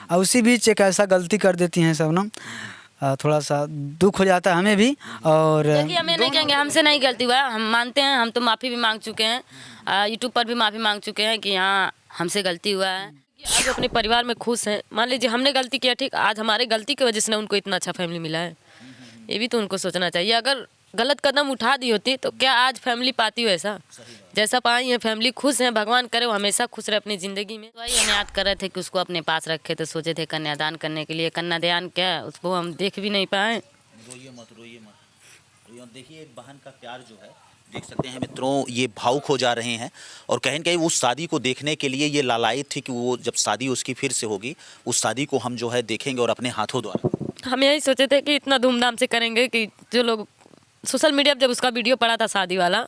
और उसी बीच एक ऐसा गलती कर देती हैं शबनम, थोड़ा सा दुख हो जाता है हमें भी। और देखिए हमें नहीं कहेंगे हमसे नहीं गलती हुआ, हम मानते हैं, हम तो माफ़ी भी मांग चुके हैं, यूट्यूब पर भी माफ़ी मांग चुके हैं कि हाँ हमसे गलती हुआ है। आज अपने परिवार में खुश हैं। मान लीजिए हमने गलती किया, ठीक, आज हमारे गलती की वजह से उनको इतना अच्छा फैमिली मिला है, ये भी तो उनको सोचना चाहिए। अगर गलत कदम उठा दी होती तो क्या आज फैमिली पाती हो ऐसा, जैसा पाई है फैमिली। खुश है, भगवान करे वो हमेशा खुश रहे अपनी ज़िंदगी में। तो वही हम याद कर रहे थे कि उसको अपने पास रखे, तो सोचे थे कन्यादान करने के लिए। कन्यादान क्या, उसको हम देख भी नहीं पाए। रोइए मत, रोइए मत, रोइए। देखिए एक बहन का प्यार जो है, देख सकते हैं मित्रों, ये भावुक हो जा रहे हैं। और कहीं न कहीं उस शादी को देखने के लिए ये लालायित थी कि वो जब शादी उसकी फिर से होगी, उस शादी को हम जो है देखेंगे और अपने हाथों द्वारा। हम यही सोचे थे कि इतना धूमधाम से करेंगे कि जो लोग सोशल मीडिया पर जब उसका वीडियो पड़ा था शादी वाला,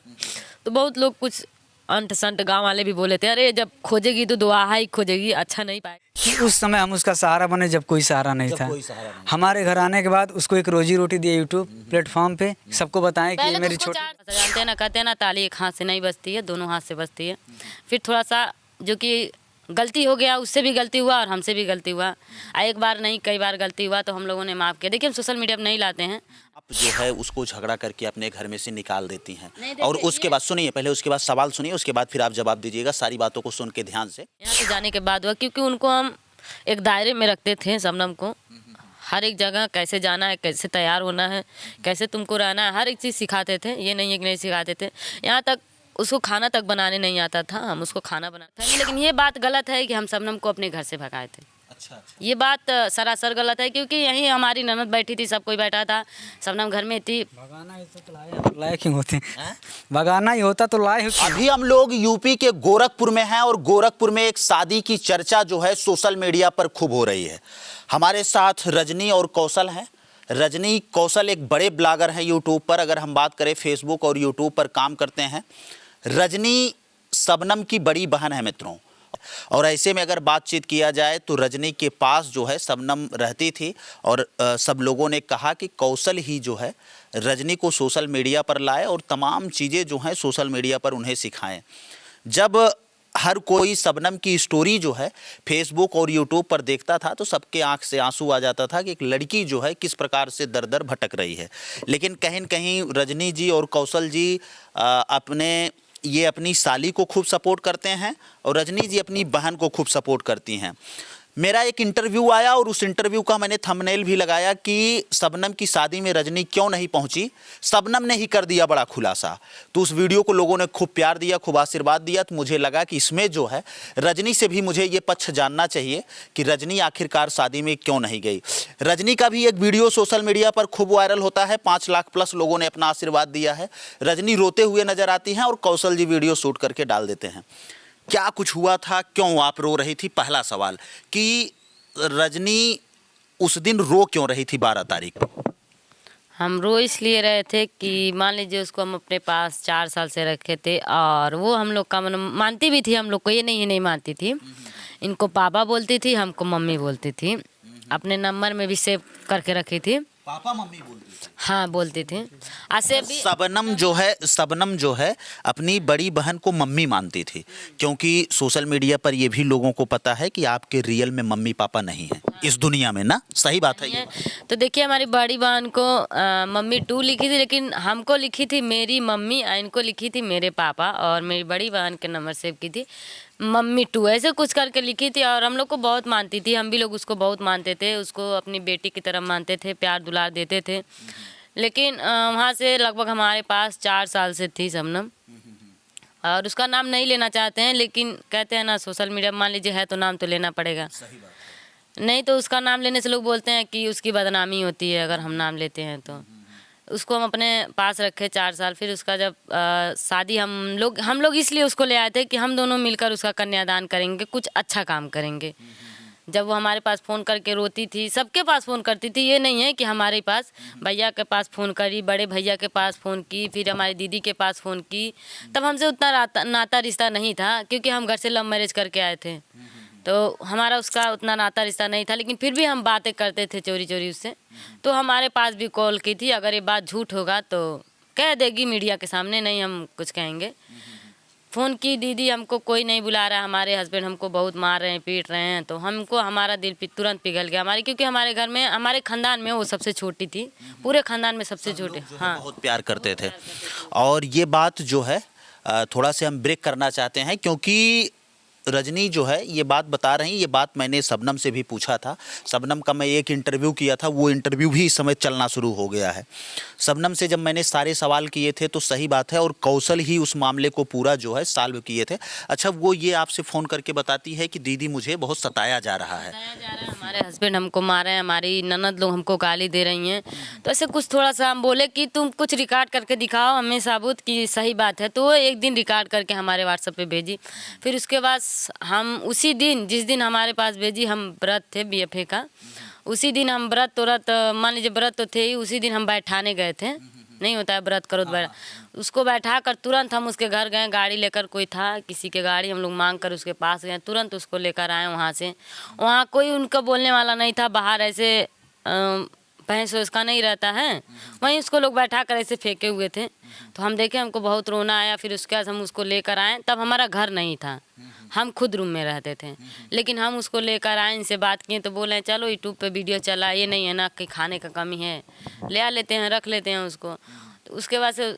तो बहुत लोग कुछ अंट संट गाँव वाले भी बोले थे, अरे जब खोजेगी तो दुआ ही खोजेगी, अच्छा नहीं पाएगी। उस समय हम उसका सहारा बने जब कोई सहारा नहीं था। हमारे घर आने के बाद उसको एक रोजी रोटी दिए यूट्यूब प्लेटफॉर्म पे, सबको बताएं कि ये मेरी छोटी। जानते हैं ना, कहते हैं ना, ताली एक हाथ से नहीं बजती है, दोनों हाथ से बजती है। फिर थोड़ा सा जो कि गलती हो गया, उससे भी गलती हुआ और हमसे भी गलती हुआ। एक बार नहीं कई बार गलती हुआ तो हम लोगों ने माफ़ किया। देखिए हम सोशल मीडिया पर नहीं लाते हैं। आप जो है उसको झगड़ा करके अपने घर में से निकाल देती हैं, और उसके बाद सुनिए, पहले उसके बाद सवाल सुनिए, उसके बाद फिर आप जवाब दीजिएगा सारी बातों को सुन के ध्यान से। यहाँ से जाने के बाद हुआ, क्योंकि उनको हम एक दायरे में रखते थे, शबनम को हर एक जगह कैसे जाना है, कैसे तैयार होना है, कैसे तुमको रहना है, हर एक चीज़ सिखाते थे। ये नहीं है कि नहीं सिखाते थे, यहाँ तक उसको खाना तक बनाने नहीं आता था, हम उसको खाना बनाते थे। लेकिन ये बात गलत है कि हम शबनम को अपने घर से भगाए थे। अच्छा। ये बात सरासर गलत है, क्योंकि यहीं हमारी ननद बैठी थी, सब कोई बैठा था, शबनम घर में थी। भगाना ही तो लाए क्यों होते हैं, भगाना ही होता तो लाए। अभी हम लोग यूपी के गोरखपुर में हैं, और गोरखपुर में एक शादी की चर्चा जो है सोशल मीडिया पर खूब हो रही है। हमारे साथ रजनी और कौशल हैं। रजनी कौशल एक बड़े ब्लॉगर हैं यूट्यूब पर, अगर हम बात करें फेसबुक और यूट्यूब पर काम करते हैं। रजनी शबनम की बड़ी बहन है मित्रों, और ऐसे में अगर बातचीत किया जाए तो रजनी के पास जो है शबनम रहती थी, और सब लोगों ने कहा कि कौशल ही जो है रजनी को सोशल मीडिया पर लाए और तमाम चीज़ें जो हैं सोशल मीडिया पर उन्हें सिखाएं। जब हर कोई शबनम की स्टोरी जो है फेसबुक और यूट्यूब पर देखता था तो सबके आंख से आंसू आ जाता था कि एक लड़की जो है किस प्रकार से दर दर भटक रही है। लेकिन कहीं न कहीं रजनी जी और कौशल जी अपनी साली को खूब सपोर्ट करते हैं, और रजनी जी अपनी बहन को खूब सपोर्ट करती हैं। मेरा एक इंटरव्यू आया और उस इंटरव्यू का मैंने थंबनेल भी लगाया कि शबनम की शादी में रजनी क्यों नहीं पहुंची। शबनम ने ही कर दिया बड़ा खुलासा। तो उस वीडियो को लोगों ने खूब प्यार दिया, खूब आशीर्वाद दिया। तो मुझे लगा कि इसमें जो है रजनी से भी मुझे ये पक्ष जानना चाहिए कि रजनी आखिरकार शादी में क्यों नहीं गई। रजनी का भी एक वीडियो सोशल मीडिया पर खूब वायरल होता है, 5 लाख प्लस लोगों ने अपना आशीर्वाद दिया है। रजनी रोते हुए नजर आती हैं और कौशल जी वीडियो शूट करके डाल देते हैं। क्या कुछ हुआ था, क्यों आप रो रही थी? पहला सवाल कि रजनी उस दिन रो क्यों रही थी 12 तारीख को? हम रो इसलिए रहे थे कि मान लीजिए उसको हम अपने पास 4 साल से रखे थे, और वो हम लोग का मानती भी थी, हम लोग को ये नहीं मानती थी। इनको पापा बोलती थी, हमको मम्मी बोलती थी। अपने नंबर में भी सेव करके रखी थी। पापा मम्मी बोलती थी? हाँ बोलती थी। ऐसे भी शबनम जो है अपनी बड़ी बहन को मम्मी मानती थी, क्योंकि सोशल मीडिया पर ये भी लोगों को पता है कि आपके रियल में मम्मी पापा नहीं हैं इस दुनिया में ना। सही बात है ये? तो देखिए हमारी बड़ी बहन को मम्मी 2 लिखी थी, लेकिन हमको लिखी थी मेरी मम्मी, इनको लिखी थी मेरे पापा, और मेरी बड़ी बहन के नंबर सेव की थी मम्मी 2, ऐसे कुछ करके लिखी थी। और हम लोग को बहुत मानती थी, हम भी लोग उसको बहुत मानते थे, उसको अपनी बेटी की तरह मानते थे, प्यार दुलार देते थे। लेकिन वहाँ से लगभग हमारे पास 4 साल से थी शबनम, और उसका नाम नहीं लेना चाहते हैं, लेकिन कहते हैं ना सोशल मीडिया मान लीजिए है तो नाम तो लेना पड़ेगा। सही बात है। नहीं तो उसका नाम लेने से लोग बोलते हैं कि उसकी बदनामी होती है अगर हम नाम लेते हैं तो। उसको हम अपने पास रखे 4 साल। फिर उसका जब शादी हम लोग इसलिए उसको ले आए थे कि हम दोनों मिलकर उसका कन्यादान करेंगे, कुछ अच्छा काम करेंगे। जब वो हमारे पास फ़ोन करके रोती थी, सबके पास फ़ोन करती थी, ये नहीं है कि हमारे पास, भैया के पास फ़ोन करी, बड़े भैया के पास फ़ोन की, फिर हमारी दीदी के पास फ़ोन की। तब हमसे उतना नाता रिश्ता नहीं था, क्योंकि हम घर से लव मैरिज करके आए थे, तो हमारा उसका उतना नाता रिश्ता नहीं था। लेकिन फिर भी हम बातें करते थे चोरी चोरी उससे। तो हमारे पास भी कॉल की थी, अगर ये बात झूठ होगा तो कह देगी मीडिया के सामने, नहीं हम कुछ कहेंगे। फ़ोन की, दीदी हमको कोई नहीं बुला रहा, हमारे हस्बैंड हमको बहुत मार रहे हैं, पीट रहे हैं। तो हमको हमारा दिल तुरंत पिघल गया हमारे, क्योंकि हमारे घर में, हमारे ख़ानदान में वो सबसे छोटी थी, पूरे ख़ानदान में सबसे छोटे। हाँ, बहुत प्यार करते थे। और ये बात जो है थोड़ा से हम ब्रेक करना चाहते हैं, क्योंकि रजनी जो है ये बात बता रही, ये बात मैंने शबनम से भी पूछा था। शबनम का मैं एक इंटरव्यू किया था, वो इंटरव्यू भी इस समय चलना शुरू हो गया है। शबनम से जब मैंने सारे सवाल किए थे तो सही बात है, और कौशल ही उस मामले को पूरा जो है सॉल्व किए थे। अच्छा, वो ये आपसे फ़ोन करके बताती है कि दीदी मुझे बहुत सताया जा रहा है, हमारे हस्बैंड हमको मारे हैं, हमारी ननद लोग हमको गाली दे रही हैं। तो ऐसे कुछ थोड़ा सा हम बोले कि तुम कुछ रिकॉर्ड करके दिखाओ हमें साबुत कि सही बात है। तो वो एक दिन रिकॉर्ड करके हमारे व्हाट्सएप पे भेजी। फिर उसके बाद हम उसी दिन, जिस दिन हमारे पास भेजी, हम व्रत थे बीएफए का, उसी दिन हम व्रत मान लीजिए व्रत तो थे ही, उसी दिन हम बैठाने गए थे। नहीं होता है व्रत करो तो उसको बैठा कर तुरंत हम उसके घर गए, गाड़ी लेकर, कोई था किसी के गाड़ी, हम लोग मांग कर उसके पास गए, तुरंत उसको लेकर आए वहाँ से। वहाँ कोई उनका बोलने वाला नहीं था, बाहर ऐसे भैंस उसका नहीं रहता है, वहीं उसको लोग बैठा कर ऐसे फेंके हुए थे। तो हम देखे, हमको बहुत रोना आया। फिर उसके बाद हम उसको लेकर आए, तब हमारा घर नहीं था, हम खुद रूम में रहते थे। लेकिन हम उसको लेकर आए, इनसे बात किए तो बोले चलो यूट्यूब पे वीडियो चला, ये नहीं है ना कि खाने का कमी है, ले आ लेते हैं, रख लेते हैं उसको। तो उसके बाद से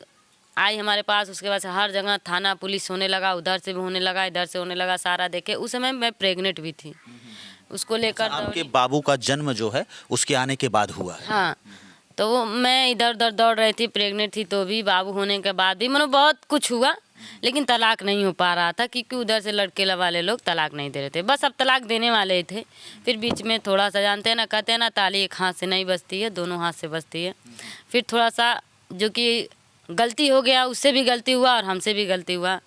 आई हमारे पास, उसके बाद से हर जगह थाना पुलिस होने लगा, उधर से भी होने लगा, इधर से होने लगा, सारा देखे। उस समय मैं प्रेग्नेंट भी थी, उसको लेकर। आपके बाबू का जन्म जो है उसके आने के बाद हुआ है? हाँ, तो वो मैं इधर उधर दौड़ रही थी, प्रेग्नेंट थी, तो भी बाबू होने के बाद भी मतलब बहुत कुछ हुआ, लेकिन तलाक नहीं हो पा रहा था, क्योंकि उधर से लड़के वाले लोग तलाक नहीं दे रहे थे। बस अब तलाक देने वाले थे। फिर बीच में थोड़ा सा, जानते हैं ना, कहते हैं ना, ताली एक हाथ से नहीं बजती है, दोनों हाथ से बजती है। फिर थोड़ा सा जो कि गलती हो गया, उससे भी गलती हुआ और हमसे भी गलती हुआ।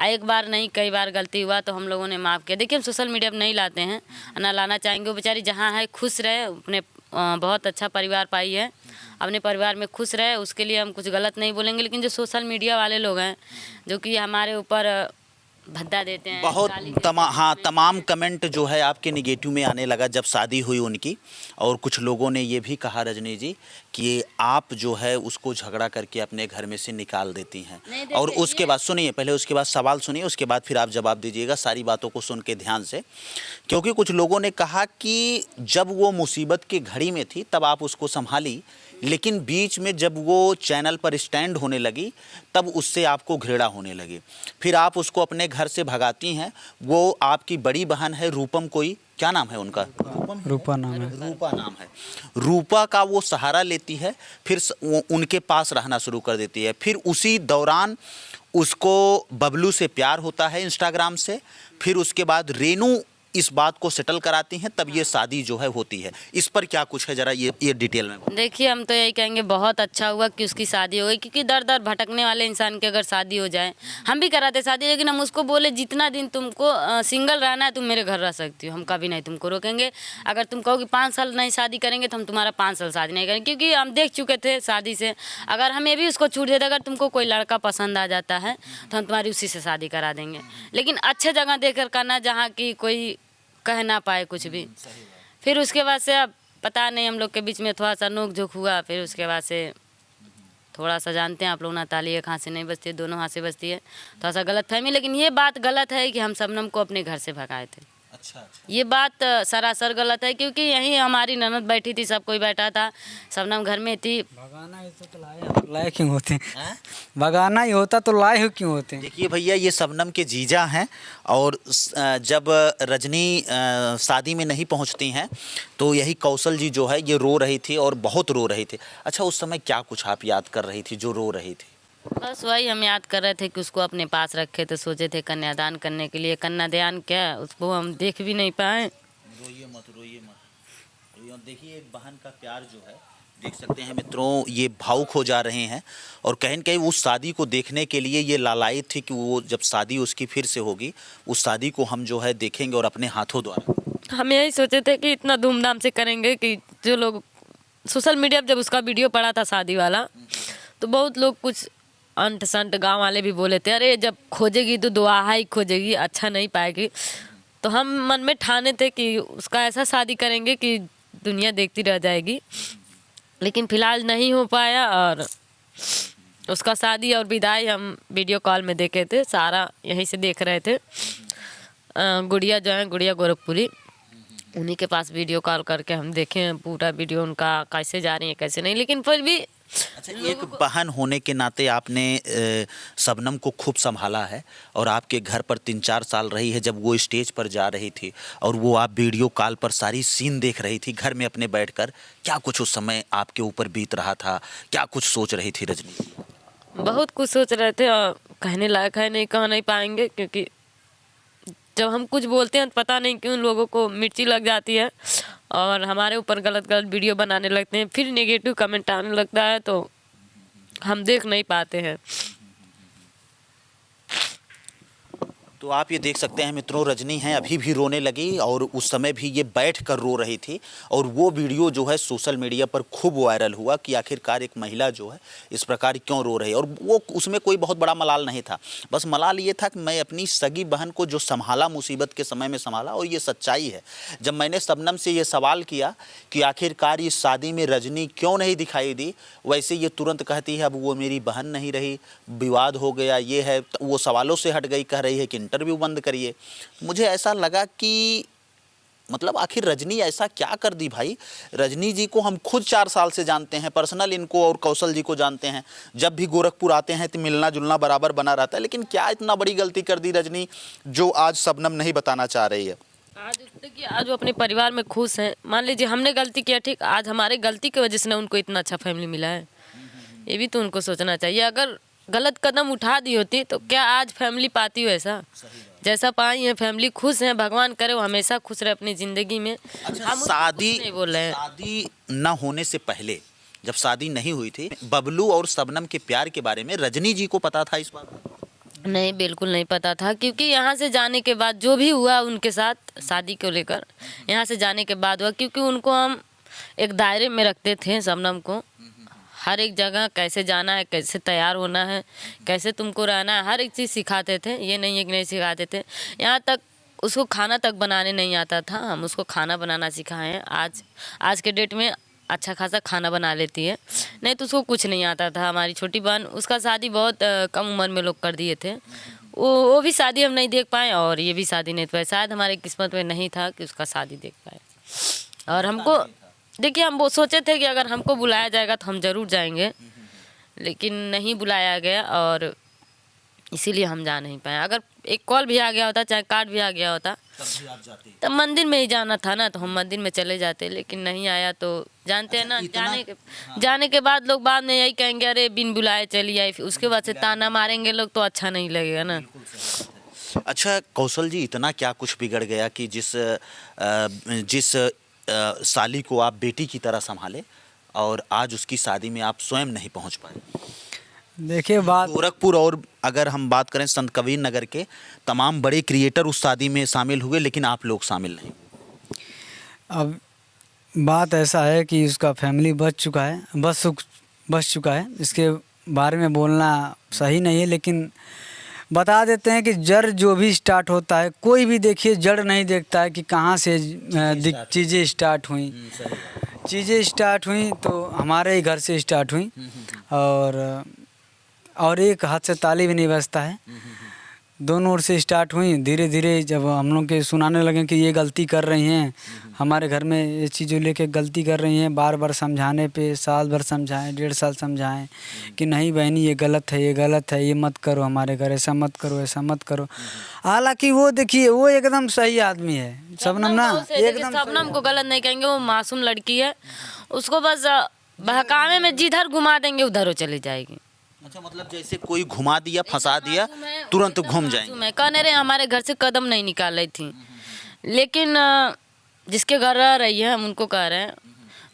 एक बार नहीं, कई बार गलती हुआ, तो हम लोगों ने माफ़ किया। देखिए, हम सोशल मीडिया पर नहीं लाते हैं, ना लाना चाहेंगे। वो बेचारी जहाँ है खुश रहे, अपने बहुत अच्छा परिवार पाई है, अपने परिवार में खुश रहे, उसके लिए हम कुछ गलत नहीं बोलेंगे। लेकिन जो सोशल मीडिया वाले लोग हैं, जो कि हमारे ऊपर भद्दा देते हैं, बहुत तमाम कमेंट जो है आपके निगेटिव में आने लगा जब शादी हुई उनकी। और कुछ लोगों ने ये भी कहा रजनी जी कि आप जो है उसको झगड़ा करके अपने घर में से निकाल देती हैं। और उसके बाद सुनिए, पहले उसके बाद सवाल सुनिए, उसके बाद फिर आप जवाब दीजिएगा, सारी बातों को सुन के ध्यान से। क्योंकि कुछ लोगों ने कहा कि जब वो मुसीबत की घड़ी में थी तब आप उसको संभाली, लेकिन बीच में जब वो चैनल पर स्टैंड होने लगी तब उससे आपको घृणा होने लगी। फिर आप उसको अपने घर से भगाती हैं। वो आपकी बड़ी बहन है रूपम, कोई क्या नाम है उनका? रूपा नाम है। रूपा नाम है। रूपा का वो सहारा लेती है, फिर उनके पास रहना शुरू कर देती है। फिर उसी दौरान उसको बबलू से प्यार होता है इंस्टाग्राम से। फिर उसके बाद रेनू इस बात को सेटल कराती हैं, तब ये शादी जो है होती है। इस पर क्या कुछ है, जरा ये डिटेल में देखिए। हम तो यही कहेंगे, बहुत अच्छा हुआ कि उसकी शादी हो गई, क्योंकि दर दर भटकने वाले इंसान की अगर शादी हो जाए, हम भी कराते शादी, लेकिन हम उसको बोले जितना दिन तुमको सिंगल रहना है तुम मेरे घर रह सकती हो, हम कभी नहीं तुमको रोकेंगे। अगर तुम कहो कि 5 साल नहीं शादी करेंगे तो हम तुम्हारा 5 साल शादी नहीं करेंगे, क्योंकि हम देख चुके थे शादी से। अगर हम ये भी उसको छूट देते, अगर तुमको कोई लड़का पसंद आ जाता है तो हम तुम्हारी उसी से शादी करा देंगे, लेकिन अच्छे जगह देकर करना जहाँ की कोई कह ना पाए कुछ भी। फिर उसके बाद से अब पता नहीं, हम लोग के बीच में थोड़ा सा नोक झोंक हुआ। फिर उसके बाद से थोड़ा सा, जानते हैं आप लोग ना, ताली एक हाथ से नहीं बजती है, दोनों हाथ से बजती है। थोड़ा सा गलत फहमी, लेकिन ये बात गलत है कि हम शबनम को अपने घर से भगाए थे। अच्छा। ये बात सरासर गलत है, क्योंकि यहीं हमारी ननद बैठी थी, सब कोई बैठा था, शबनम घर में थी। भगाना ही तो लाए क्यों होते हैं? भगाना ही होता तो लाए क्यों होते हैं? देखिए भैया, ये शबनम के जीजा हैं, और जब रजनी शादी में नहीं पहुंचती हैं तो यही कौशल जी जो है ये रो रही थी, और बहुत रो रही थी। अच्छा, उस समय क्या कुछ आप याद कर रही थी जो रो रही थी? बस वही हम याद कर रहे थे कि उसको अपने पास रखे, तो सोचे थे कन्यादान करने के लिए। कन्यादान क्या, उसको हम देख भी नहीं पाए। रोइए मत, रोइए मत। देखिए, एक बहन का प्यार जो है, देख सकते हैं मित्रों, ये भावुक हो जा रहे हैं। और कहीं न कहीं उस शादी को देखने के लिए ये लालायित थी कि वो जब शादी उसकी फिर से होगी, उस शादी को हम जो है देखेंगे और अपने हाथों द्वारा। हम यही सोचे थे कि इतना धूमधाम से करेंगे कि जो लोग सोशल मीडिया पर जब उसका वीडियो पड़ा था शादी वाला, तो बहुत लोग कुछ अंट संट गाँव वाले भी बोले थे, अरे जब खोजेगी तो दुआहा ही खोजेगी, अच्छा नहीं पाएगी। तो हम मन में ठाने थे कि उसका ऐसा शादी करेंगे कि दुनिया देखती रह जाएगी, लेकिन फिलहाल नहीं हो पाया। और उसका शादी और विदाई हम वीडियो कॉल में देखे थे, सारा यहीं से देख रहे थे। गुड़िया जो है, गुड़िया गोरखपुरी, उन्हीं के पास वीडियो कॉल करके हम देखें पूरा वीडियो उनका, कैसे जा रही है कैसे नहीं, लेकिन फिर भी अच्छा, एक बहन होने के नाते आपने शबनम को खूब संभाला है और आपके घर पर 3-4 साल रही है। जब वो स्टेज पर जा रही थी और वो आप वीडियो कॉल पर सारी सीन देख रही थी घर में अपने बैठकर, क्या कुछ उस समय आपके ऊपर बीत रहा था, क्या कुछ सोच रही थी रजनी? बहुत कुछ सोच रहे थे और कहने लायक है नहीं, कह नहीं पाएंगे, क्योंकि जब हम कुछ बोलते हैं तो पता नहीं क्यों लोगों को मिर्ची लग जाती है और हमारे ऊपर गलत गलत वीडियो बनाने लगते हैं, फिर नेगेटिव कमेंट आने लगता है तो हम देख नहीं पाते हैं। तो आप ये देख सकते हैं मित्रों, रजनी हैं अभी भी रोने लगी और उस समय भी ये बैठ कर रो रही थी और वो वीडियो जो है सोशल मीडिया पर खूब वायरल हुआ कि आखिरकार एक महिला जो है इस प्रकार क्यों रो रही है। और वो उसमें कोई बहुत बड़ा मलाल नहीं था, बस मलाल ये था कि मैं अपनी सगी बहन को जो संभाला, मुसीबत के समय में संभाला, और ये सच्चाई है। जब मैंने शबनम से ये सवाल किया कि आखिरकार इस शादी में रजनी क्यों नहीं दिखाई दी, वैसे ये तुरंत कहती है अब वो मेरी बहन नहीं रही, विवाद हो गया, ये है वो, सवालों से हट गई, कह रही है कि इंटरव्यू बंद करिए। मुझे ऐसा लगा कि मतलब आखिर रजनी ऐसा क्या कर दी भाई। रजनी जी को हम खुद 4 साल से जानते हैं, पर्सनल इनको और कौशल जी को जानते हैं, जब भी गोरखपुर आते हैं तो मिलना जुलना बराबर बना रहता है, लेकिन क्या इतना बड़ी गलती कर दी रजनी जो आज शबनम नहीं बताना चाह रही है? आज देखिए, आज वो अपने परिवार में खुश हैं। मान लीजिए हमने गलती किया, ठीक, आज हमारे गलती की वजह से उनको इतना अच्छा फैमिली मिला है, ये भी तो उनको सोचना चाहिए। अगर गलत कदम उठा दी होती तो क्या आज फैमिली पाती हो ऐसा, जैसा पाई है फैमिली, खुश है, भगवान करे वो हमेशा खुश रहे अपनी ज़िंदगी में। अच्छा, हम शादी नहीं बोल रहे हैं। शादी न होने से पहले, जब शादी नहीं हुई थी, बबलू और शबनम के प्यार के बारे में रजनी जी को पता था इस बात? नहीं, बिल्कुल नहीं पता था, क्योंकि यहाँ से जाने के बाद जो भी हुआ उनके साथ शादी को लेकर, यहाँ से जाने के बाद हुआ, क्योंकि उनको हम एक दायरे में रखते थे, शबनम को हर एक जगह कैसे जाना है, कैसे तैयार होना है, कैसे तुमको रहना है, हर एक चीज़ सिखाते थे। ये नहीं है कि नहीं सिखाते थे, यहाँ तक उसको खाना तक बनाने नहीं आता था, हम उसको खाना बनाना सिखाए हैं। आज के डेट में अच्छा खासा खाना बना लेती है, नहीं तो उसको कुछ नहीं आता था। हमारी छोटी बहन, उसका शादी बहुत कम उम्र में लोग कर दिए थे, वो भी शादी हम नहीं देख पाए और ये भी शादी नहीं देख पाए। शायद हमारे किस्मत में नहीं था कि उसका शादी देख पाए। और हमको देखिए, हम वो सोचे थे कि अगर हमको बुलाया जाएगा तो हम ज़रूर जाएंगे, लेकिन नहीं बुलाया गया और इसीलिए हम जा नहीं पाए। अगर एक कॉल भी आ गया होता, चाहे कार्ड भी आ गया होता, तब मंदिर में ही जाना था ना, तो हम मंदिर में चले जाते, लेकिन नहीं आया तो जानते हैं ना, जाने के बाद लोग बाद में यही कहेंगे अरे बिन बुलाए चली आई, फिर उसके बाद से ताना मारेंगे लोग, तो अच्छा नहीं लगेगा ना। अच्छा कौशल जी, इतना क्या कुछ बिगड़ गया कि जिस साली को आप बेटी की तरह संभाले और आज उसकी शादी में आप स्वयं नहीं पहुंच पाए? देखिए बात, गोरखपुर और अगर हम बात करें संत कबीर नगर के तमाम बड़े क्रिएटर उस शादी में शामिल हुए, लेकिन आप लोग शामिल नहीं। अब बात ऐसा है कि उसका फैमिली बच चुका है, इसके बारे में बोलना सही नहीं है, लेकिन बता देते हैं कि जड़ जो भी स्टार्ट होता है, कोई भी देखिए जड़ नहीं देखता है कि कहाँ से चीज़ें स्टार्ट हुई। चीज़ें स्टार्ट हुई तो हमारे ही घर से स्टार्ट हुई, और एक हाथ से ताली भी नहीं बजता है, दोनों ओर से स्टार्ट हुई। धीरे धीरे जब हम लोग के सुनाने लगे कि ये गलती कर रही हैं, हमारे घर में ये चीज़ों लेके गलती कर रही हैं, बार बार समझाने पे साल भर समझाएं, 1.5 साल समझाएं कि नहीं बहनी ये गलत है, ये मत करो, हमारे घर ऐसा मत करो, ऐसा मत करो। हालांकि वो देखिए वो एकदम सही आदमी है, शबनम ना एकदम। शबनम को गलत नहीं कहेंगे, वो मासूम लड़की है, उसको बस बहकावे में जिधर घुमा देंगे उधर वो चली जाएगी। अच्छा, मतलब जैसे कोई घुमा दिया, फंसा दिया, तुरंत घूम जाएंगे। मैं कहने रहे हमारे घर से कदम नहीं निकाल रही थी, लेकिन जिसके घर रह रही है हम उनको कह रहे हैं,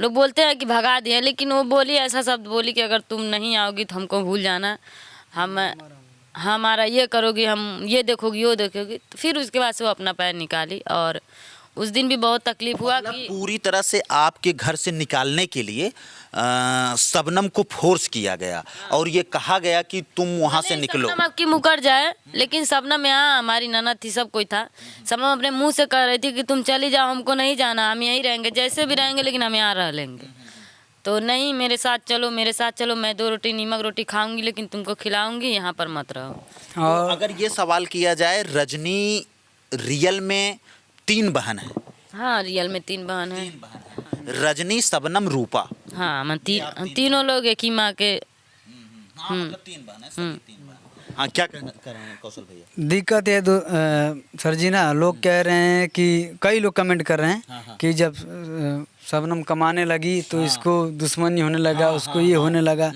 लोग बोलते हैं कि भगा दिए, लेकिन वो बोली ऐसा शब्द बोली कि अगर तुम नहीं आओगी तो हमको भूल जाना, हमारा ये करोगी, हम ये देखोगी वो देखोगी। तो फिर उसके बाद से वो अपना पैर निकाली और उस दिन भी बहुत तकलीफ हुआ कि पूरी तरह से आपके घर से निकालने के लिए शबनम को फोर्स किया गया और ये कहा गया कि तुम वहाँ से निकलो। शबनम आपकी मुकर जाए, लेकिन शबनम यहाँ हमारी ननद थी, सब कोई था। शबनम अपने मुंह से कह रही थी कि तुम चली जाओ, हमको नहीं जाना, हम यहीं रहेंगे, जैसे भी रहेंगे, लेकिन हम यहाँ रह लेंगे। तो नहीं, मेरे साथ चलो, मैं 2 रोटी नीमक रोटी खाऊंगी लेकिन तुमको खिलाऊंगी, यहाँ पर मत रहो। तो और अगर ये सवाल किया जाए, रजनी रियल में 3 बहन है। हाँ, रियल में 3 बहन है। रजनी, शबनम, रूपा। हाँ, हम तीनों लोग एक ही माँ के। हाँ, मतलब 3 बहन है, सभी 3 बहन। हाँ, क्या कर रहे हैं कौशल भैया? दिक्कत है सर जी ना, लोग कह रहे हैं कि कई लोग कमेंट कर रहे हैं कि जब शबनम कमाने लगी तो इसको दुश्मनी होने लगा, उसको ये होने लगा।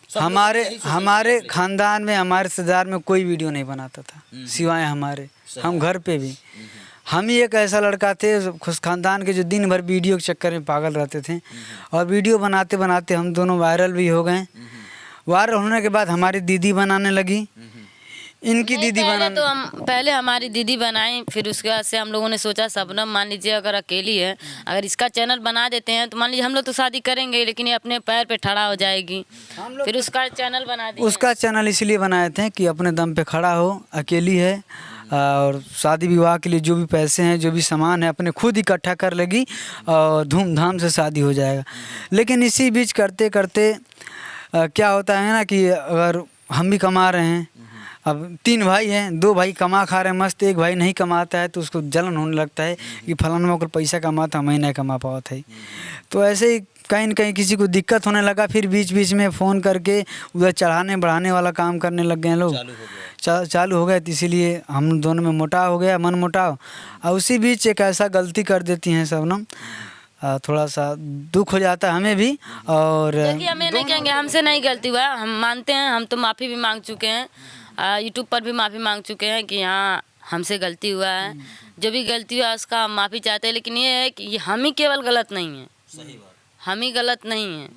हमारे खानदान में, हमारे रिश्तेदार में कोई वीडियो नहीं बनाता था सिवाय हमारे। हम घर पे भी हम ही एक ऐसा लड़का थे खुश खानदान के जो दिन भर वीडियो के चक्कर में पागल रहते थे, और वीडियो बनाते बनाते हम दोनों वायरल भी हो गए। वायरल होने के बाद हमारी दीदी बनाने लगी, इनकी दीदी बनाने। तो पहले हमारी दीदी बनाई, फिर उसके बाद से हम लोगों ने सोचा शबनम मान लीजिए अगर अकेली है, अगर इसका चैनल बना देते हैं तो मान लीजिए हम लोग तो शादी करेंगे लेकिन ये अपने पैर पे खड़ा हो जाएगी, फिर उसका चैनल बना दिया। उसका चैनल इसलिए बनाए थे कि अपने दम पे खड़ा हो, अकेली है, और शादी विवाह के लिए जो भी पैसे हैं, जो भी सामान है, अपने खुद इकट्ठा कर लेगी और धूमधाम से शादी हो जाएगा। लेकिन इसी बीच करते करते क्या होता है ना कि अगर हम भी कमा रहे हैं, अब 3 भाई हैं, 2 भाई कमा खा रहे हैं मस्त, एक भाई नहीं कमाता है तो उसको जलन होने लगता है कि फलाना अगर पैसा कमाता मैं नहीं कमा पाता था। तो ऐसे ही कहीं न कहीं किसी को दिक्कत होने लगा, फिर बीच बीच में फ़ोन करके उधर चढ़ाने बढ़ाने वाला काम करने लग गए लोग, चालू हो गए। तो इसीलिए हम दोनों में मुटाव हो गया, मन मुटाव। और उसी बीच एक ऐसा गलती कर देती हैं शबनम, थोड़ा सा दुख हो जाता है हमें भी। और देखिए, हमें नहीं कहेंगे, हमसे नहीं गलती हुआ, हम मानते हैं, हम तो माफ़ी भी मांग चुके हैं, यूट्यूब पर भी माफ़ी मांग चुके हैं कि हाँ हमसे गलती हुआ है, जो भी गलती हुआ उसका हम माफ़ी चाहते हैं। लेकिन ये है कि हम ही केवल गलत नहीं है, सही बात, हम ही गलत नहीं है,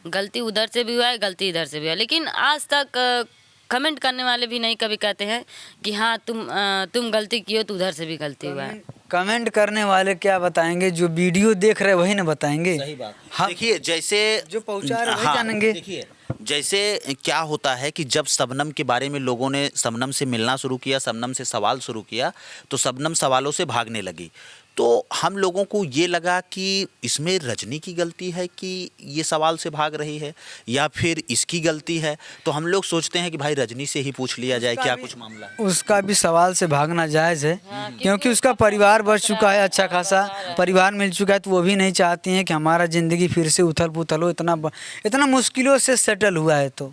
गलती उधर से भी हुआ है, गलती इधर से भी हुआ है। लेकिन आज तक कमेंट करने वाले भी नहीं कभी कहते हैं कि हाँ तुम गलती की हो तो उधर से भी गलती हुआ है। कमेंट करने वाले क्या बताएंगे, जो वीडियो देख रहे वही ना बताएंगे। सही बात। देखिए, जैसे जो पहुंचा रहे वही जानेंगे। देखिए, जैसे क्या होता है कि जब शबनम के बारे में लोगों ने शबनम से मिलना शुरू किया, शबनम से सवाल शुरू किया, तो शबनम सवालों से भागने लगी। तो हम लोगों को ये लगा कि इसमें रजनी की गलती है कि ये सवाल से भाग रही है, या फिर इसकी गलती है। तो हम लोग सोचते हैं कि भाई रजनी से ही पूछ लिया जाए क्या कुछ मामला है। उसका भी सवाल से भागना जायज़ है, क्योंकि उसका परिवार बढ़ चुका है, अच्छा खासा परिवार मिल चुका है, तो वो भी नहीं चाहती हैं कि हमारा ज़िंदगी फिर से उथल पुथल हो। इतना मुश्किलों से सेटल हुआ है तो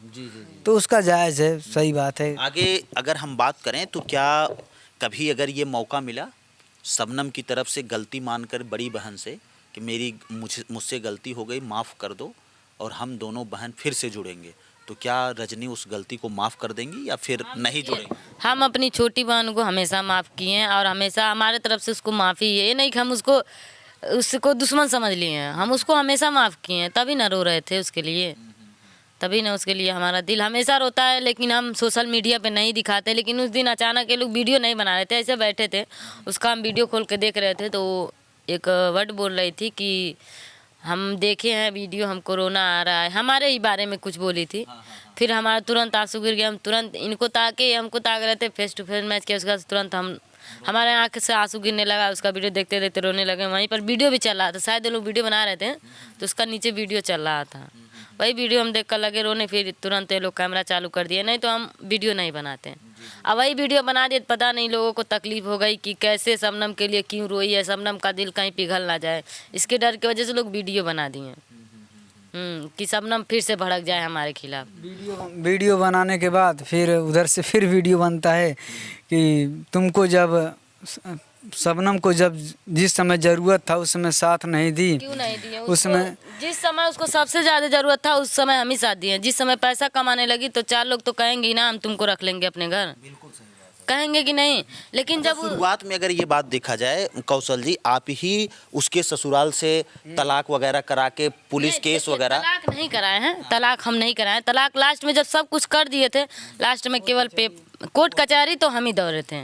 उसका जायज़ है, सही बात है। आगे अगर हम बात करें तो क्या कभी अगर ये मौका मिला शबनम की तरफ से गलती मानकर बड़ी बहन से कि मुझसे गलती हो गई, माफ़ कर दो, और हम दोनों बहन फिर से जुड़ेंगे, तो क्या रजनी उस गलती को माफ़ कर देंगी या फिर नहीं जुड़ेंगे? हम अपनी छोटी बहन को हमेशा माफ़ किए हैं और हमेशा हमारे तरफ से उसको माफ़ी है। ये नहीं कि हम उसको दुश्मन समझ लिए हैं, हम उसको हमेशा माफ़ किए हैं, तभी ना रो रहे थे उसके लिए, तभी ना उसके लिए हमारा दिल हमेशा रोता है। लेकिन हम सोशल मीडिया पे नहीं दिखाते। लेकिन उस दिन अचानक ये लोग वीडियो नहीं बना रहे थे, ऐसे बैठे थे, उसका हम वीडियो खोल के देख रहे थे, तो एक वर्ड बोल रही थी कि हम देखे हैं वीडियो, हमको रोना आ रहा है, हमारे ही बारे में कुछ बोली थी। फिर हमारा तुरंत आंसू गिर गया, हम तुरंत इनको ताके, हमको ताक रहे थे, फेस टू फेस मैच किया, उसके बाद तुरंत हमारे आँख से आंसू गिरने लगा, उसका वीडियो देखते देखते रोने लगे। वहीं पर वीडियो भी चल रहा था, शायद लोग वीडियो बना रहे थे तो उसका नीचे वीडियो चल रहा था, वही वीडियो हम देख कर लगे रोने। फिर तुरंत ये लोग कैमरा चालू कर दिए, नहीं तो हम वीडियो नहीं बनाते। अब वही वीडियो बना दिए, पता नहीं लोगों को तकलीफ हो गई कि कैसे शबनम के लिए क्यों रोई है, शबनम का दिल कहीं पिघल ना जाए, इसके डर की वजह से लोग वीडियो बना दिए कि शबनम फिर से भड़क जाए हमारे खिलाफ। वीडियो बनाने के बाद फिर उधर से फिर वीडियो बनता है कि तुमको जब शबनम को जब जिस समय ज़रूरत था उस समय साथ नहीं दी, क्यों नहीं दिए? उस समय जिस समय उसको सबसे ज़्यादा ज़रूरत था उस समय हम ही साथ दिए। जिस समय पैसा कमाने लगी तो 4 लोग तो कहेंगे ही ना हम तुमको रख लेंगे अपने घर, कहेंगे कि नहीं। लेकिन जब शुरुआत में अगर ये बात देखा जाए कौशल जी, आप ही उसके ससुराल से तलाक वगैरह करा के पुलिस केस वगैरह? तलाक नहीं कराए हैं, तलाक हम नहीं कराए। तलाक लास्ट में जब सब कुछ कर दिए थे, लास्ट में केवल कोर्ट कचहरी तो हम ही दौड़े थे,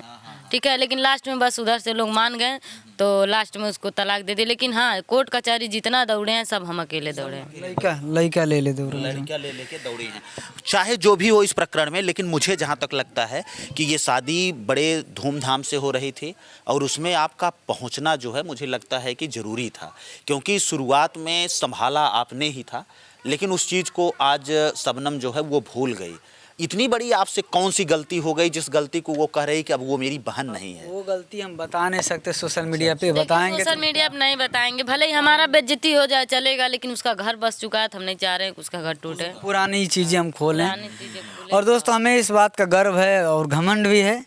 ठीक है। लेकिन लास्ट में बस उधर से लोग मान गए, तो लास्ट में उसको तलाक दे दी। लेकिन हाँ, कोर्ट कचहरी जितना दौड़े हैं सब हम अकेले दौड़े हैं। लड़का ले ले दो लड़कियां ले लेके दौड़ी हैं। चाहे जो भी हो इस प्रकरण में, लेकिन मुझे जहां तक लगता है कि ये शादी बड़े धूमधाम से हो रही थी और उसमें आपका पहुंचना जो है मुझे लगता है कि ज़रूरी था, क्योंकि शुरुआत में संभाला आपने ही था, लेकिन उस चीज़ को आज शबनम जो है वो भूल गई। इतनी बड़ी आपसे कौन सी गलती हो गई जिस गलती को वो कह रही कि अब वो मेरी बहन नहीं है? वो गलती हम बता नहीं सकते सोशल मीडिया पे, बताएंगे सोशल मीडिया पे नहीं बताएंगे, भले ही हमारा बेइज्जती हो जाए चलेगा, लेकिन उसका घर बस चुका है तो हम नहीं चाह रहे हैं कि उसका घर टूटे। पुरानी चीज़ें हम खोलें। पुरानी चीजें भूलें। और दोस्तों हमें इस बात का गर्व है और घमंड भी है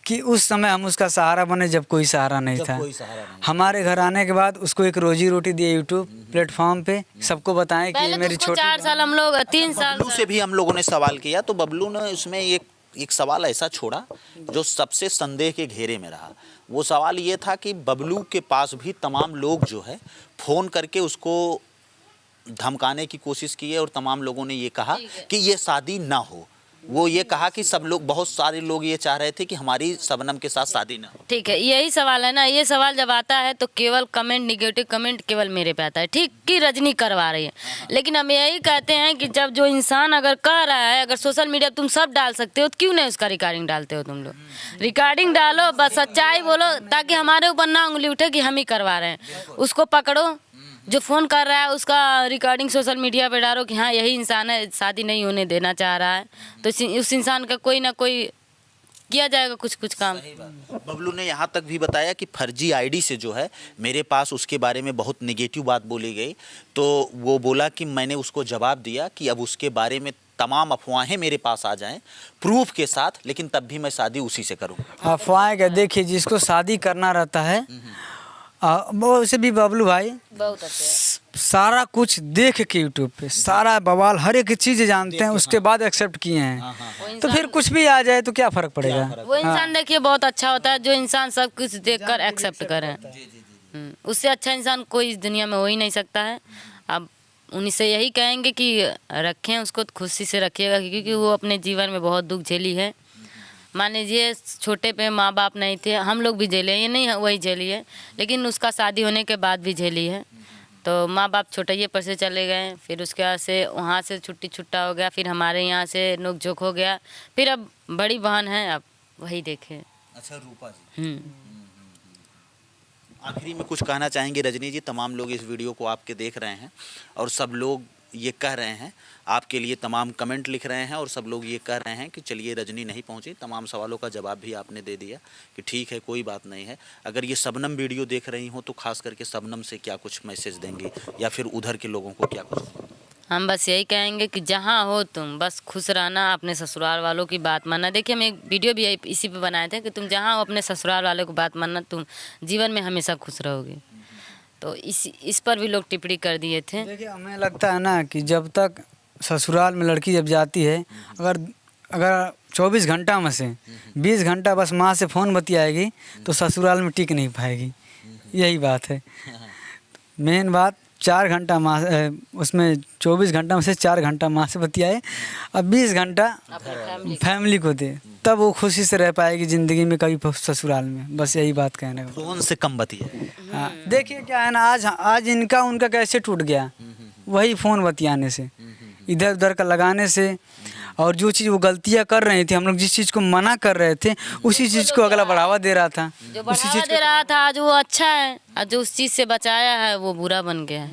कि उस समय हम उसका सहारा बने जब कोई सहारा नहीं था। हमारे घर आने के बाद उसको एक रोजी रोटी दिए यूट्यूब प्लेटफॉर्म पे, सबको बताएं कि ये पहले मेरी तो छोटी 4 साल हम लोग 3 साल बबलू से भी हम लोगों ने सवाल किया तो बबलू ने उसमें एक सवाल ऐसा छोड़ा जो सबसे संदेह के घेरे में रहा। वो सवाल ये था कि बबलू के पास भी तमाम लोग जो है फ़ोन करके उसको धमकाने की कोशिश की है और तमाम लोगों ने ये कहा कि ये शादी ना हो। वो ये कहा कि सब लोग, बहुत सारे लोग ये चाह रहे थे कि हमारी शबनम के साथ शादी ना हो। ठीक है, यही सवाल है ना। ये सवाल जब आता है तो केवल कमेंट, निगेटिव कमेंट केवल मेरे पे आता है, ठीक कि रजनी करवा रही है। लेकिन हम यही कहते हैं कि जब जो इंसान अगर कह रहा है, अगर सोशल मीडिया तुम सब डाल सकते हो तो क्यों नहीं उसका रिकॉर्डिंग डालते हो? तुम लोग रिकॉर्डिंग डालो, बस सच्चाई बोलो, ताकि हमारे ऊपर ना उंगली उठे कि हम ही करवा रहे हैं। उसको पकड़ो, जो फ़ोन कर रहा है उसका रिकॉर्डिंग सोशल मीडिया पे डालो कि हाँ यही इंसान है, शादी नहीं होने देना चाह रहा है, तो उस इंसान का कोई ना कोई किया जाएगा कुछ काम। बबलू ने यहाँ तक भी बताया कि फर्जी आईडी से जो है मेरे पास उसके बारे में बहुत नेगेटिव बात बोली गई, तो वो बोला कि मैंने उसको जवाब दिया कि अब उसके बारे में तमाम अफवाहें मेरे पास आ जाएं प्रूफ के साथ, लेकिन तब भी मैं शादी उसी से करूँगा। अफवाहें क्या, देखिए जिसको शादी करना रहता है वो से भी बबलू भाई बहुत अच्छे सारा कुछ देख के यूट्यूब पे सारा बवाल हर एक चीज़ जानते हैं, उसके बाद एक्सेप्ट किए हैं। तो फिर कुछ भी आ जाए तो क्या फ़र्क पड़ेगा? वो इंसान देखिए बहुत अच्छा होता है जो इंसान सब कुछ देखकर एक्सेप्ट करे। उससे अच्छा इंसान कोई इस दुनिया में हो ही नहीं सकता है। अब उन्हीं से यही कहेंगे कि रखें उसको, खुशी से रखिएगा, क्योंकि वो अपने जीवन में बहुत दुख झेली है। मान लीजिए छोटे पे माँ बाप नहीं थे, हम लोग भी झेले, ये नहीं वही झेली है, लेकिन उसका शादी होने के बाद भी झेली है। तो माँ बाप छोटे पर से चले गए, फिर उसके बाद से वहाँ से छुट्टा हो गया, फिर हमारे यहाँ से नोक झोंक हो गया, फिर अब बड़ी बहन है, अब वही देखे। अच्छा रूपा जी, आखिरी में कुछ कहना चाहेंगे रजनी जी? तमाम लोग इस वीडियो को आपके देख रहे हैं और सब लोग ये कह रहे हैं, आपके लिए तमाम कमेंट लिख रहे हैं और सब लोग ये कह रहे हैं कि चलिए रजनी नहीं पहुंची। तमाम सवालों का जवाब भी आपने दे दिया कि ठीक है, कोई बात नहीं है। अगर ये शबनम वीडियो देख रही हो तो खास करके शबनम से क्या कुछ मैसेज देंगे या फिर उधर के लोगों को क्या कुछ? हम बस यही कहेंगे कि जहाँ हो तुम बस खुश रहना, अपने ससुराल वालों की बात मानना। देखिए हम एक वीडियो भी इसी पे बनाए थे कि तुम जहाँ हो अपने ससुराल वालों की बात मानना, तुम जीवन में हमेशा खुश रहोगे। तो इस पर भी लोग टिप्पणी कर दिए थे। देखिए हमें लगता है ना कि जब तक ससुराल में लड़की जब जाती है, अगर 24 घंटा में से 20 घंटा बस माँ से फ़ोन बतियाएगी तो ससुराल में टिक नहीं पाएगी। यही बात है मेन बात। 4 घंटा माँ, उसमें 24 घंटा में से 4 घंटा माँ से बतियाए और 20 घंटा फैमिली को दे, तब वो खुशी से रह पाएगी ज़िंदगी में कभी ससुराल में। बस यही बात कहने का। फ़ोन से कम बतियाए। हाँ देखिए क्या है ना, आज इनका उनका कैसे टूट गया, वही फ़ोन बतियाने से, इधर उधर का लगाने से। और जो चीज़ वो गलतियाँ कर रहे थे, हम लोग जिस चीज़ को मना कर रहे थे उसी चीज़ को अगला बढ़ावा दे रहा था, जो बढ़ावा दे रहा था आज वो अच्छा है, और जो उस चीज़ से बचाया है वो बुरा बन गया है।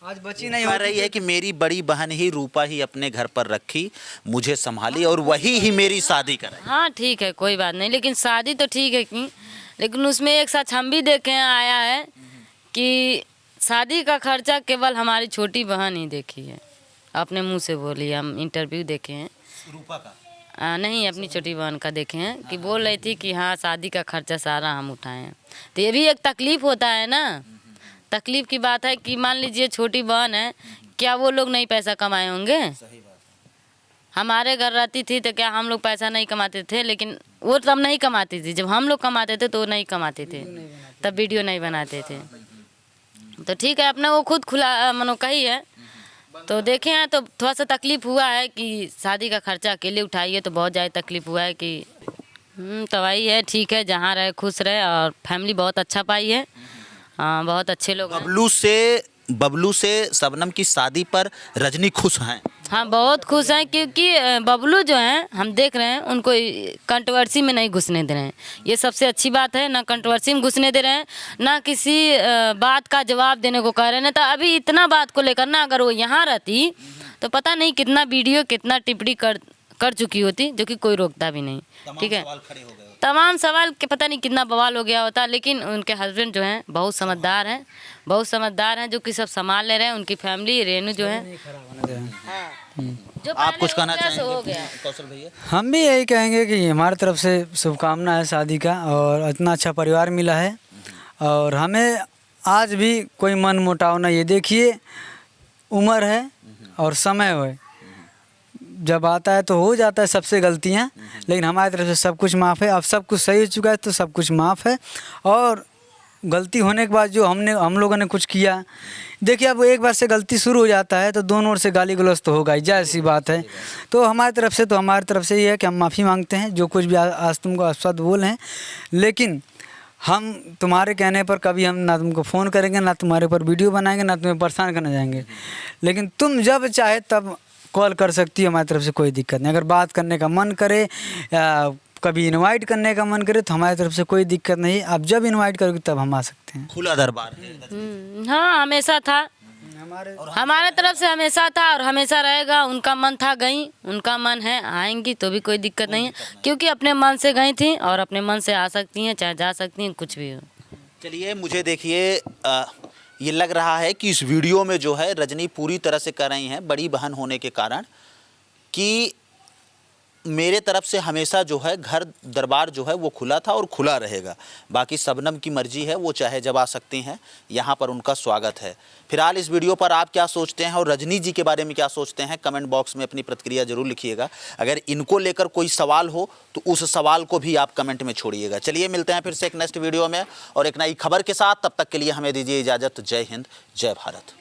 आज बची नहीं कह रही है कि मेरी बड़ी बहन ही रूपा ही अपने घर पर रखी, मुझे संभाली और वही ही मेरी शादी कराई। हाँ ठीक है, कोई बात नहीं, लेकिन शादी तो ठीक है कि, लेकिन उसमें एक सच हम भी देखे आया है कि शादी का खर्चा केवल हमारी छोटी बहन ही देखी है, अपने मुंह से बोली। हम इंटरव्यू देखे हैं रूपा का, नहीं अपनी छोटी बहन का देखे हैं कि बोल रही थी कि हाँ शादी का खर्चा सारा हम उठाए हैं। तो ये भी एक तकलीफ होता है ना, तकलीफ की बात है कि मान लीजिए छोटी बहन है, क्या वो लोग नहीं पैसा कमाए होंगे? हमारे घर रहती थी तो क्या हम लोग पैसा नहीं कमाते थे? लेकिन वो तब नहीं कमाती थी, जब हम लोग कमाते थे तो वो नहीं कमाते थे, तब वीडियो नहीं बनाते थे। तो ठीक है, अपना वो खुद खुला मनो कही है। तो देखे हैं तो थोड़ा सा तकलीफ हुआ है कि शादी का खर्चा अकेले उठाइए, तो बहुत ज़्यादा तकलीफ हुआ है कि तो वही है, ठीक है, जहाँ रहे खुश रहे, और फैमिली बहुत अच्छा पाई है। हाँ, बहुत अच्छे लोग हैं। बबलू से शबनम की शादी पर रजनी खुश हैं। हाँ, बहुत खुश हैं, क्योंकि बबलू जो हैं हम देख रहे हैं उनको कंट्रोवर्सी में नहीं घुसने दे रहे हैं। ये सबसे अच्छी बात है, ना कंट्रोवर्सी में घुसने दे रहे हैं, ना किसी बात का जवाब देने को कह रहे हैं। तो अभी इतना बात को लेकर ना, अगर वो यहाँ रहती तो पता नहीं कितना वीडियो, कितना टिप्पणी कर चुकी होती, जो कि कोई रोकता भी नहीं। ठीक है, तमाम सवाल के पता नहीं कितना बवाल हो गया होता। लेकिन उनके हस्बैंड जो हैं बहुत समझदार हैं, जो कि सब संभाल ले रहे हैं। उनकी फैमिली, रेनू जो है, जो आप कुछ कहना हो चाहेंगे गया। कौशल भैया? हम भी यही कहेंगे कि हमारी तरफ से शुभकामना है शादी का, और इतना अच्छा परिवार मिला है, और हमें आज भी कोई मन मुटाव नहीं है। देखिए, उम्र है और समय है, जब आता है तो हो जाता है सबसे गलतियाँ, लेकिन हमारी तरफ से सब कुछ माफ़ है। अब सब कुछ सही हो चुका है तो सब कुछ माफ़ है। और गलती होने के बाद जो हम लोगों ने कुछ किया, देखिए अब एक बार से गलती शुरू हो जाता है तो दोनों ओर से गाली गलौज तो होगा ही, जायज़ सी बात है। तो हमारी तरफ से ये है कि हम माफ़ी मांगते हैं, जो कुछ भी आज तुमको अपशब्द बोले हैं। लेकिन हम तुम्हारे कहने पर कभी हम ना तुमको फ़ोन करेंगे, ना तुम्हारे ऊपर वीडियो बनाएंगे, ना तुम्हें परेशान करने जाएंगे। लेकिन तुम जब चाहे तब कॉल कर सकती हो, हमारी तरफ से कोई दिक्कत नहीं। अगर बात करने का मन करे या कभी इनवाइट करने का मन करे तो हमारी तरफ से कोई दिक्कत नहीं। आप जब इनवाइट करोगे तब हम आ सकते हैं। खुला दरबार है। हाँ, हमेशा था, हमारे तरफ से हमेशा था और हमेशा रहेगा। उनका मन था, गई, उनका मन है, आएंगी तो भी कोई दिक्कत नहीं है, क्योंकि अपने मन से गई थी और अपने मन से आ सकती हैं, चाहे जा सकती हैं, कुछ भी हो। चलिए, मुझे देखिए ये लग रहा है कि इस वीडियो में जो है रजनी पूरी तरह से कर रही हैं, बड़ी बहन होने के कारण, कि मेरे तरफ से हमेशा जो है घर दरबार जो है वो खुला था और खुला रहेगा। बाकी शबनम की मर्जी है, वो चाहे जब आ सकती हैं, यहाँ पर उनका स्वागत है। फिलहाल इस वीडियो पर आप क्या सोचते हैं और रजनी जी के बारे में क्या सोचते हैं, कमेंट बॉक्स में अपनी प्रतिक्रिया जरूर लिखिएगा। अगर इनको लेकर कोई सवाल हो तो उस सवाल को भी आप कमेंट में छोड़िएगा। चलिए, मिलते हैं फिर से एक नेक्स्ट वीडियो में और एक नई खबर के साथ। तब तक के लिए हमें दीजिए इजाज़त। जय हिंद, जय भारत।